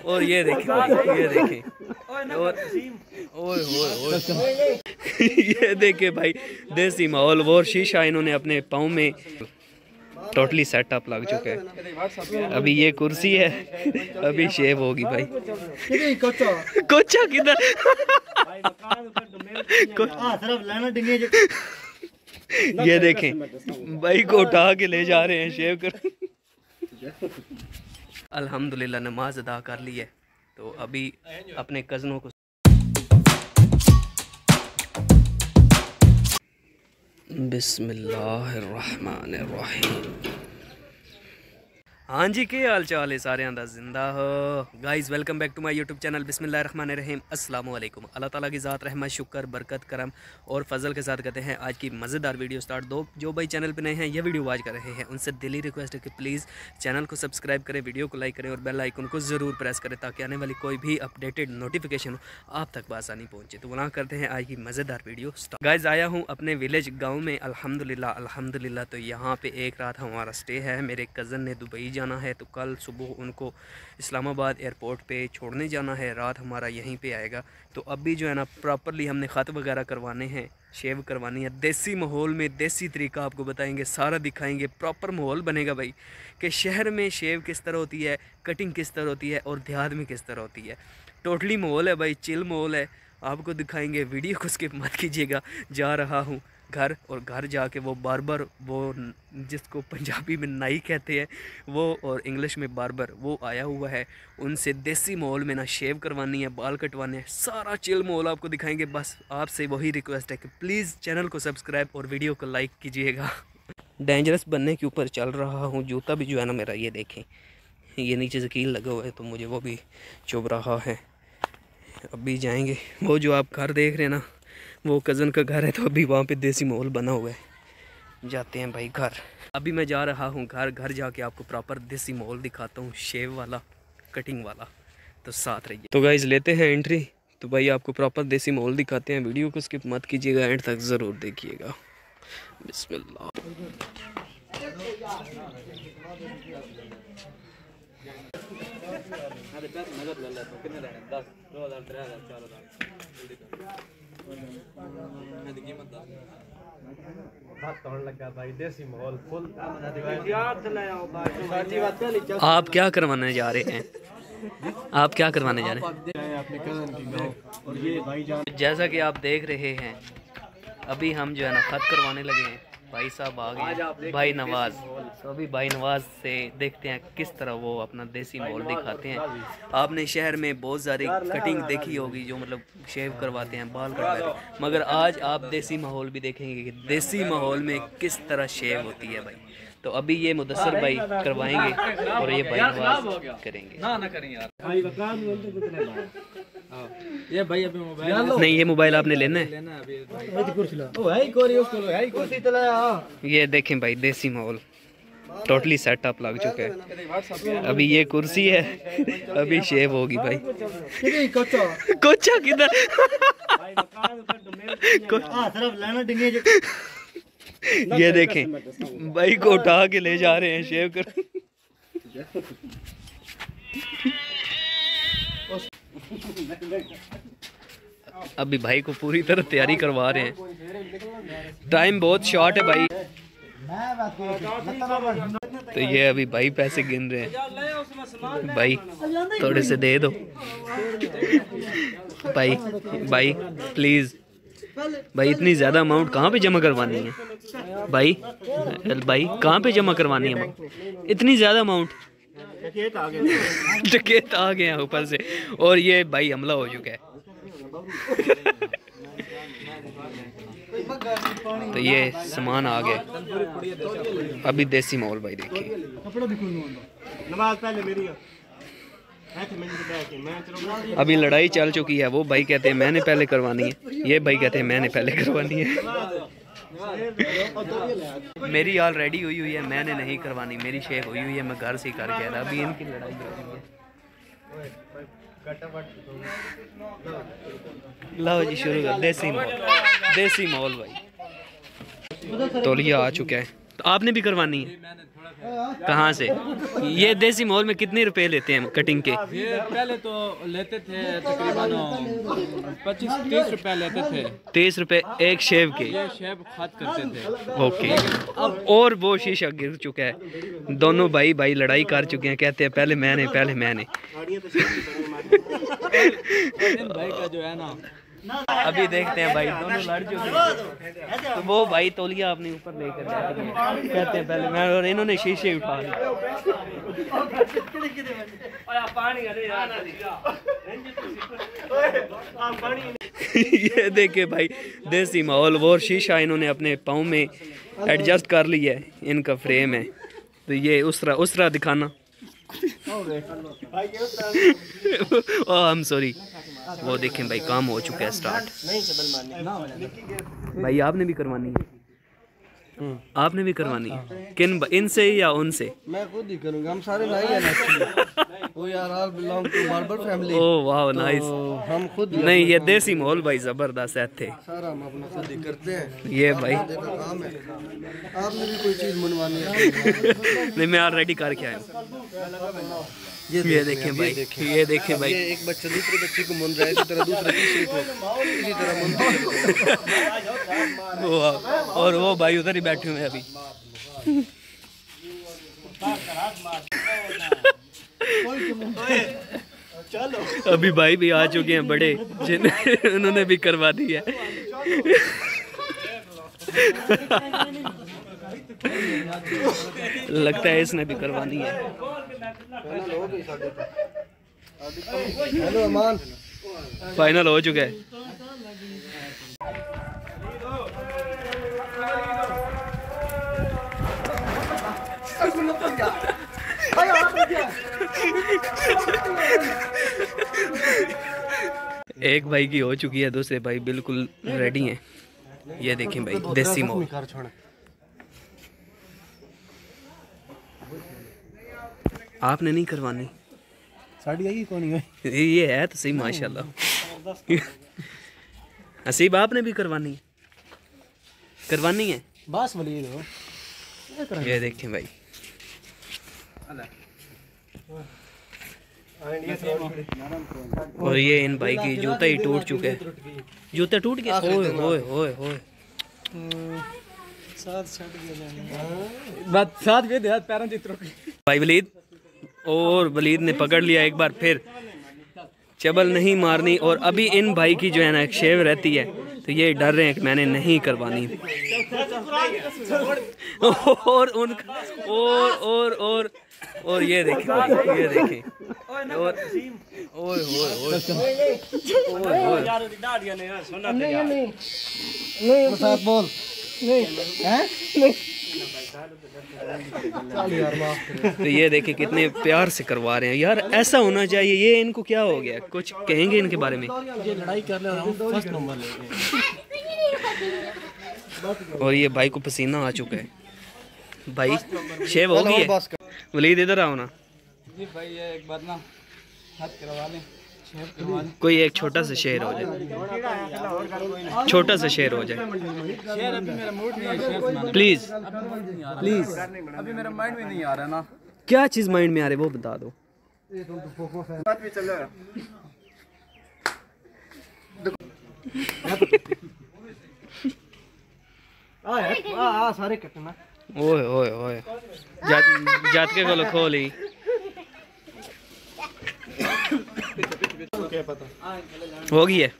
और ये देखें भाई, ये देखें और ये देखें भाई देसी माहौल। वो शीशा इन्होंने अपने पाँव में टोटली सेटअप लग चुका है। अभी ये कुर्सी है, अभी शेव होगी भाई। कोचा किधर ये देखें भाई को उठा के ले जा रहे हैं शेव कर। अल्हम्दुलिल्लाह नमाज अदा कर ली है, तो अभी अपने कज़नों को बिस्मिल्लाहिर्रहमानिर्रहीम। हाँ जी, क्या हाल चाल है सारे आंदा जिंदा हो guys. Welcome back to my YouTube channel बिस्मिल्लाहिर्रहमानिर्रहीम। अस्सलाम वालेकुम। अल्लाह ताला की ज़ात रहमत शुक्र बरकत करम और फजल के साथ कहते हैं आज की मज़ेदार वीडियो स्टार्ट। दो जो भाई चैनल पे नए हैं, ये वीडियो वॉच कर रहे हैं, उनसे दिली रिक्वेस्ट है कि प्लीज़ चैनल को सब्सक्राइब करें, वीडियो को लाइक करें और बेल आइकन को ज़रूर प्रेस करें ताकि आने वाली कोई भी अपडेटेड नोटिफिकेशन हो आप तक बआसानी पहुँचे। तो वहाँ करते हैं आज की मज़ेदार वीडियो स्टार्ट। गाइस आया हूँ अपने विलेज गाँव में अल्हम्दुलिल्लाह। तो यहाँ पर एक रात हमारा स्टे है। मेरे कज़न ने दुबई जाना है, तो कल सुबह उनको इस्लामाबाद एयरपोर्ट पे छोड़ने जाना है, रात हमारा यहीं पे आएगा। तो अभी जो है ना प्रॉपरली हमने ख़त वगैरह करवाने हैं, शेव करवानी है देसी माहौल में, देसी तरीका आपको बताएंगे, सारा दिखाएंगे। प्रॉपर माहौल बनेगा भाई कि शहर में शेव किस तरह होती है, कटिंग किस तरह होती है और देहात में किस तरह होती है। टोटली माहौल है भाई, चिल माहौल है, आपको दिखाएंगे। वीडियो को स्किप मत कीजिएगा। जा रहा हूँ घर, और घर जाके वो बार्बर, वो जिसको पंजाबी में नाई कहते हैं वो, और इंग्लिश में बार्बर, वो आया हुआ है। उनसे देसी माहौल में ना शेव करवानी है, बाल कटवाने हैं, सारा चिल माहौल आपको दिखाएंगे। बस आपसे वही रिक्वेस्ट है कि प्लीज़ चैनल को सब्सक्राइब और वीडियो को लाइक कीजिएगा। डेंजरस बनने के ऊपर चल रहा हूँ। जूता भी जो है ना मेरा, ये देखें, ये नीचे से कील लगा हुआ है, तो मुझे वो भी चुभ रहा है। अभी जाएंगे, वो जो आप घर देख रहे हैं ना, वो कज़न का घर है, तो अभी वहाँ पे देसी माहौल बना हुआ है। जाते हैं भाई घर। अभी मैं जा रहा हूँ घर जाके आपको प्रॉपर देसी माहौल दिखाता हूँ, शेव वाला, कटिंग वाला। तो साथ रहिए। तो गाइस लेते हैं एंट्री, तो भाई आपको प्रॉपर देसी माहौल दिखाते हैं। वीडियो को स्किप मत कीजिएगा, एंड तक ज़रूर देखिएगा। बिस्मिल्लाह। आप क्या करवाने जा रहे हैं? आप क्या करवाने जा रहे हैं? अपने कज़न की गाँव। और ये भाईजान, जैसा कि आप देख रहे हैं, अभी हम जो है ना खत करवाने लगे हैं। भाई साहब आ गए, भाई नवाज़। तो अभी भाई नवाज़ से देखते हैं किस तरह वो अपना देसी माहौल दिखाते हैं। आपने शहर में बहुत सारी कटिंग देखी होगी, जो मतलब शेव करवाते हैं, बाल कटवाते हैं, मगर आज आप देसी माहौल भी देखेंगे कि देसी माहौल में किस तरह शेव होती है भाई। तो अभी ये मुदस्सर भाई करवाएंगे और ये भाई नवाज़ करेंगे। ये भाई अभी मोबाइल नहीं, ये मोबाइल आपने लेना है। ये देखें भाई देसी माहौल टोटली सेटअप लग चुका है। अभी ये कुर्सी है, अभी शेव होगी भाई। कोचा किधर ये देखें भाई को उठा के ले जा रहे हैं शेव कर। अभी भाई को पूरी तरह तैयारी करवा रहे हैं। टाइम बहुत शॉर्ट है भाई। तो ये अभी भाई पैसे गिन रहे हैं। भाई थोड़े से दे दो भाई, भाई प्लीज़ भाई। इतनी ज़्यादा अमाउंट कहाँ पे जमा करवानी है भाई? भाई कहाँ पे जमा करवानी है इतनी ज़्यादा अमाउंट? डकैत आ गए हैं ऊपर से, और ये भाई हमला हो चुका है। तो ये सामान आ गया। अभी देसी माहौल भाई देखिए। अभी लड़ाई चल चुकी है। वो भाई कहते हैं मैंने पहले करवानी है, ये भाई कहते हैं मैंने पहले करवानी है। मेरी ऑलरेडी हुई है, मैंने नहीं करवानी, मेरी शेव हुई है, मैं घर से कर गया था। अभी इनकी लड़ाई हो रही है। लो जी शुरू कर। देसी माहौल भाई। तौलिया आ चुका है। तो आपने भी करवानी है? कहाँ से? ये देसी मॉल में कितने रुपए लेते हैं कटिंग के? ये पहले तो लेते थे तकरीबन 25-30 रुपए लेते थे। 30 रुपए एक शेव के? ये शेव खाद करते थे। ओके। अब और वो शीशा गिर चुका है, दोनों भाई लड़ाई कर चुके हैं, कहते हैं पहले मैंने। भाई का जो है ना, अभी देखते हैं भाई, दोनों लड़ चुके हैं। तो वो भाई तौलिया अपने ऊपर लेकर जाते हैं, कहते हैं पहले मैं, और इन्होंने शीशे उठा लिए। ये देखे भाई देसी माहौल, वो शीशा इन्होंने अपने पाँव में एडजस्ट कर लिया है, इनका फ्रेम है। तो ये उसरा दिखाना। I am sorry. वो देखें भाई काम हो चुका है स्टार्ट। भाई आपने भी करवानी है? आपने भी करवानी है? किन इनसे या उनसे? मैं खुद ही करूंगा, हम सारे भाई हैं ना। वो यार all belong to barber family. Oh वाह नाइस। हम खुद नहीं ये देसी माहौल भाई जबरदस्त है थे। सारा हम अपना खुद ही करते हैं। ये भाई काम है। आपने भी कोई चीज मनवानी है? नहीं मैं ऑलरेडी करके आया हूँ। ये देखें भाई, ये देखें भाई, एक बच्चा दूसरे बच्चे को मुन रहा है, इसी तरह दूसरा तीसरे को, इसी तरह मुनते। और वो भाई उधर ही बैठे हुए हैं अभी। अभी भाई भी आ चुके हैं बड़े, उन्होंने भी करवा दी है। लगता है इसने भी करवानी है। हेलो अमान, फाइनल हो चुका है। एक भाई की हो चुकी है, दूसरे भाई बिल्कुल रेडी हैं। ये देखें भाई देसी माहौल। आपने नहीं करवानी? साड़ी आई कौन है? ये है तो सही माशाल्लाह। हसीब आपने भी करवानी है? करवानी है? बस वलीद हो। ये देखें भाई, और ये इन भाई की जूता ही टूट चुके हैं। जूता टूट गया? ओए ओए ओए ओए। साथ भी दे पैरों से त्रुट गई। भाई वलीद, और वलीद ने पकड़ लिया एक बार फिर। चबल नहीं मारनी। और अभी इन भाई की जो है ना एक शेव रहती है, तो ये डर रहे हैं कि मैंने नहीं करवानी। और उनका और ये देखें भाई, ये देखें। और ओए ओए ओए साथ बोल नहीं हैं? तो ये देखें कितने प्यार से करवा रहे हैं यार। ऐसा होना चाहिए। ये इनको क्या हो गया? कुछ कहेंगे इनके बारे में? ये लड़ाई कर ले, हम फर्स्ट नंबर लेंगे। और ये भाई को पसीना आ चुका है। भाई शेव हो गई है? वलीद इधर आओ ना। जी भाई ये एक बार ना हाथ करवा लें, शेव करवा लें। कोई एक छोटा सा शेर हो जाए, छोटा सा शेर हो जाए शेर अभी मेरा मूड नहीं है शेर सुनाने। प्लीज प्लीज, अभी मेरा माइंड में नहीं आ रहा ना। क्या चीज माइंड में आ रही है वो बता दो। सारे कटना। ओए ओए ओए जात के गोलो खोली। हो गई है?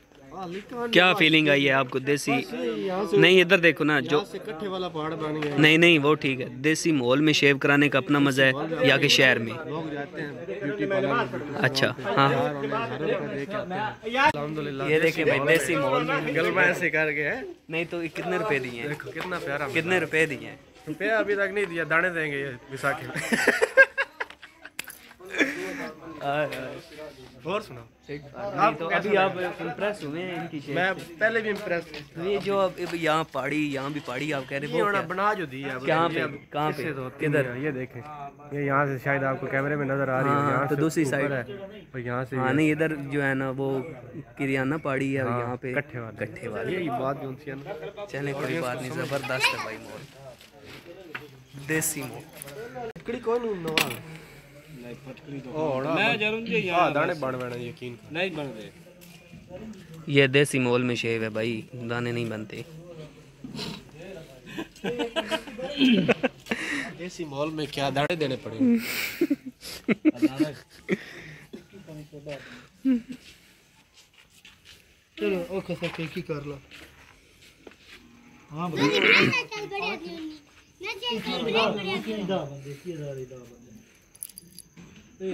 क्या फीलिंग आई है आपको? देसी नहीं, इधर देखो ना, जो कट्ठे वाला पहाड़ बन गया। नहीं वो ठीक है। देसी माहौल में शेव कराने का अपना मजा है या कि शहर में? लोग जाते हैं ब्यूटी पार्लर। अच्छा हाँ। ये देखे भाई देसी माहौल में गलबा ऐसे करके है। नहीं तो कितने रुपए दिए हैं? देखो कितना प्यारा। कितने रुपए दिए हैं? रुपया अभी तक नहीं दिया, दाने देंगे ये विसाखी में। और सुनो, नहीं तो अभी आप इम्प्रेस हुए हैं इनकी शेव? मैं पहले भी इम्प्रेस। ये जो अब यहाँ पहाड़ी, यहाँ भी पहाड़ी आप कह रहे हो, क्या? बना जो दी है। कहाँ पे? कहाँ पे? किधर? ये देखें, ये यहाँ से शायद आपको कैमरे में नजर आ रही है। हाँ, यहाँ तो से दूसरी साइड है और यहाँ से हाँ नहीं, इधर जो है ना वो किरियाना पहाड़ी है, हाँ, यहाँ पे कट्ठे वाले। यही बात जो थी ना। चले कोई बात नहीं, जबरदस्त है भाई माहौल, देसी माहौल। फटकड़ी कौन नवा नहीं फटकड़ी तो ओ मैं जरूर जी हां दाने बन बन यकीन कर नहीं बन रहे। ये देसी मोल में शेव है भाई, दाने नहीं बनते। देसी मॉल में क्या दाने देने पड़ेंगे। चलो ओके सर की कर लो। हां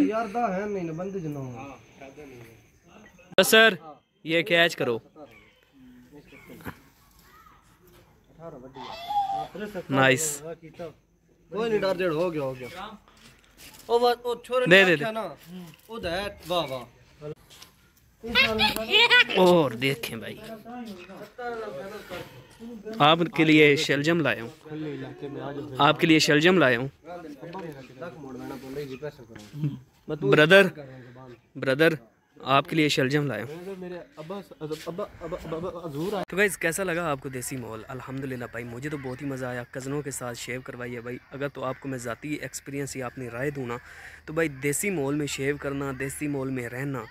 यार दा है नहीं ना बंदे जना तो सर ये कैच करो। नाइस। कोई नहीं डर जेड़ हो गया ओ छोरे दे दे ना ओ दे वाह वाह। और देखें भाई, आपके लिए शलजम लाया हूँ, आपके लिए शलजम लाया हूँ। ब्रदर ब्रदर आपके लिए शलजम लाया हूँ। तो गाइस कैसा लगा आपको देसी माहौल? अल्हम्दुलिल्लाह भाई मुझे तो बहुत ही मज़ा आया। कज़नों के साथ शेव करवाई है भाई। अगर तो आपको मैं ज़ाती एक्सपीरियंस या अपनी राय दूँ ना तो भाई देसी माहौल में शेव करना, देसी माहौल में रहना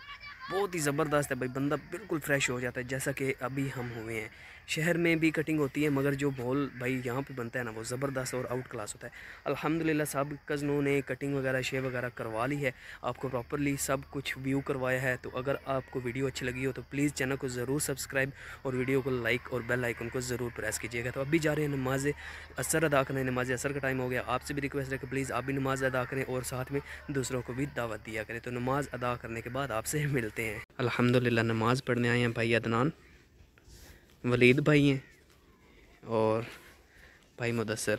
बहुत ही ज़बरदस्त है भाई। बंदा बिल्कुल फ्रेश हो जाता है। जैसा कि अभी हम हुए हैं, शहर में भी कटिंग होती है मगर जो माहौल भाई यहाँ पे बनता है ना वो ज़बरदस्त और आउट क्लास होता है। अल्हम्दुलिल्लाह सब कज़नों ने कटिंग वगैरह शेव वगैरह करवा ली है, आपको प्रॉपरली सब कुछ व्यू करवाया है। तो अगर आपको वीडियो अच्छी लगी हो तो प्लीज़ चैनल को ज़रूर सब्सक्राइब और वीडियो को लाइक और बेल आइकन को ज़रूर प्रेस कीजिएगा। तो अभी जा रहे हैं नमाज असर अदा करने। नमाज असर का टाइम हो गया। आपसे भी रिक्वेस्ट है कि प्लीज़ आप भी नमाज़ अदा करें और साथ में दूसरों को भी दावत दिया करें। तो नमाज़ अदा करने के बाद आपसे मिलते हैं। अल्हम्दुलिल्लाह नमाज़ पढ़ने आए हैं भाई अदनान, वलीद भाई हैं और भाई मुदस्सर।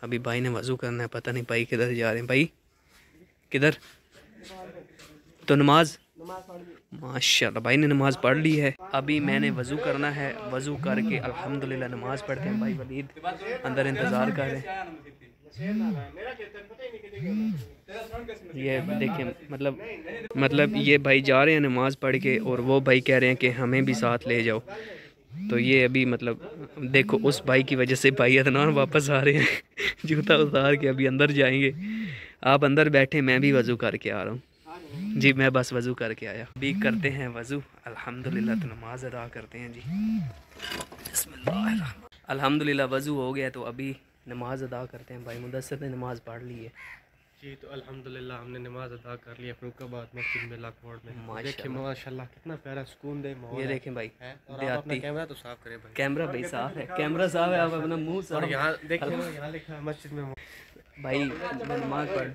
अभी भाई ने वज़ू करना है, पता नहीं भाई किधर जा रहे हैं। भाई किधर? तो नमाज माशाल्लाह भाई ने नमाज़ पढ़ ली है। अभी मैंने वज़ू करना है, वज़ू करके अल्हम्दुलिल्लाह नमाज़ पढ़ते हैं। भाई वलीद अंदर इंतज़ार कर रहे हैं। ये देखें मतलब ये भाई जा रहे हैं नमाज़ पढ़ के और वो भाई कह रहे हैं कि हमें भी साथ ले जाओ। तो ये अभी मतलब देखो उस भाई की वजह से भाई अदनान वापस आ रहे हैं जूता उतार के अभी अंदर जाएंगे। आप अंदर बैठे, मैं भी वज़ू करके आ रहा हूँ जी। मैं बस वज़ू करके आया। अभी करते हैं वज़ू अल्हम्दुलिल्लाह। तो नमाज अदा करते हैं जी। बिस्मिल्लाह। अल्हम्दुलिल्लाह वज़ू हो गया तो अभी नमाज अदा करते हैं। भाई मुदस्सर ने नमाज़ पढ़ ली है जी। तो अल्हम्दुलिल्लाह हमने नमाज अदा कर ली फरुखाबाद मस्जिद में लाखोड़ में। देखिए माशाल्लाह कितना प्यारा सुकून दे माहौल। ये देखें भाई है। और आप अपना कैमरा तो साफ करें भाई। कैमरा भाई साफ है, कैमरा साफ है। आप अपना मुंह साफ। और यहाँ देखिए ना, यहाँ लिखा है मस्जिद में भाई नमाज पढ़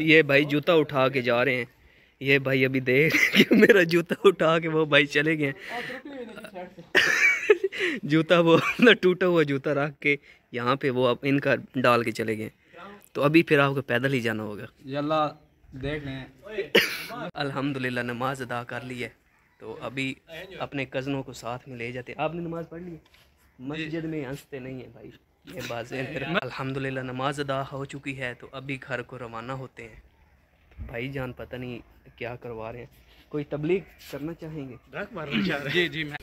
ये भाई जूता उठा के जा रहे हैं। ये भाई अभी देख मेरा जूता उठा के वो भाई चले गए। जूता वो टूटा हुआ जूता रख के यहाँ पे वो अब इनका डाल के चले गए। तो अभी फिर आपको पैदल ही जाना होगा। यल्ला देख लें। अल्हम्दुलिल्लाह नमाज अदा कर ली है तो अभी अपने कज़नों को साथ में ले जाते। आपने नमाज पढ़ ली? मस्जिद में हंसते नहीं है भाई, ये बात है। अल्हम्दुलिल्लाह नमाज अदा हो चुकी है तो अभी घर को रवाना होते हैं। भाई जान पता नहीं क्या करवा रहे हैं। कोई तबलीग करना चाहेंगे? जी जी मैं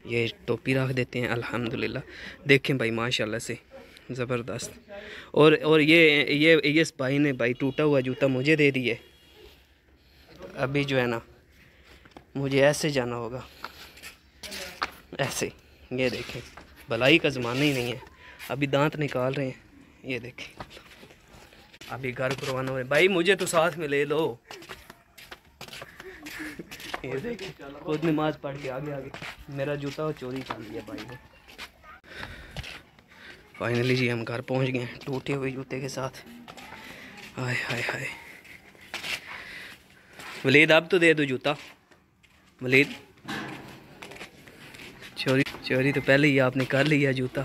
ये टोपी रख देते हैं। अल्हम्दुलिल्लाह देखें भाई माशाल्लाह से ज़बरदस्त। और ये इस भाई ने भाई टूटा हुआ जूता मुझे दे दिए। अभी जो है ना मुझे ऐसे जाना होगा, ऐसे। ये देखें भलाई का ज़माना ही नहीं है। अभी दांत निकाल रहे हैं, ये देखें। अभी घर को रवाना हो रहे। भाई मुझे तो साथ में ले लो। ये देखें खुद नमाज पढ़ के आगे मेरा जूता चोरी कर लिया भाई ने। फाइनली जी हम घर पहुंच गए हैं टूटे हुए जूते के साथ। हाय हाय हाय। वलीद अब तो दे दो जूता। वलीद चोरी तो पहले ही आपने कर लिया जूता।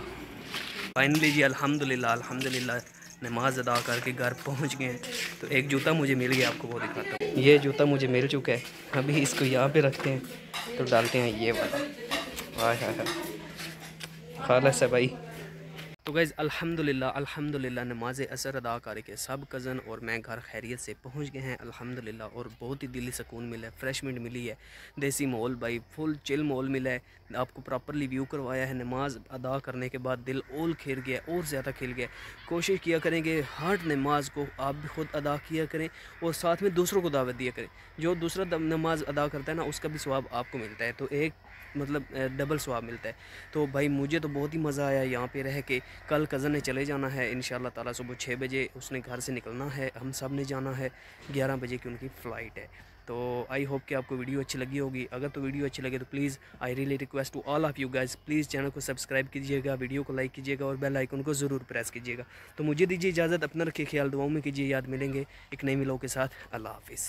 फाइनली जी अल्हम्दुलिल्लाह नमाज अदा करके घर पहुंच गए हैं। तो एक जूता मुझे मिल गया, आपको वो दिखाता हूँ। ये जूता मुझे मिल चुका है। अभी इसको यहाँ पे रखते हैं तो डालते हैं ये वाला। हाय हाय हाय खालस है भाई। तो गाइज़ अल्हम्दुलिल्लाह नमाज असर अदा करके सब कज़न और मैं घर खैरियत से पहुंच गए हैं अल्हम्दुलिल्लाह। और बहुत ही दिली सुकून मिला है, फ्रेशमेंट मिली है, देसी माहौल भाई फुल चिल माहौल मिला है। आपको प्रॉपरली व्यू करवाया है। नमाज अदा करने के बाद दिल और खिल गया, और ज़्यादा खिल गया। कोशिश किया करेंगे हर नमाज को आप भी खुद अदा किया करें और साथ में दूसरों को दावत दिया करें। जो दूसरा नमाज अदा करता है ना, उसका भी सवाब आपको मिलता है, तो एक मतलब डबल सवाब मिलता है। तो भाई मुझे तो बहुत ही मज़ा आया यहाँ पे रह के। कल कज़न ने चले जाना है इंशाल्लाह ताला, सुबह 6 बजे उसने घर से निकलना है, हम सब ने जाना है, 11 बजे की उनकी फ़्लाइट है। तो आई होप कि आपको वीडियो अच्छी लगी होगी। अगर तो वीडियो अच्छी लगे तो please I really request to all of you guys, please channel को सब्सक्राइब कीजिएगा, वीडियो को लाइक कीजिएगा और बेल आइकन को ज़रूर प्रेस कीजिएगा। तो मुझे दीजिए इजाज़त, अपना रखिए ख्याल, दुआओं में कीजिए याद। मिलेंगे एक नई मिलों के साथ। अल्लाह हाफिज़।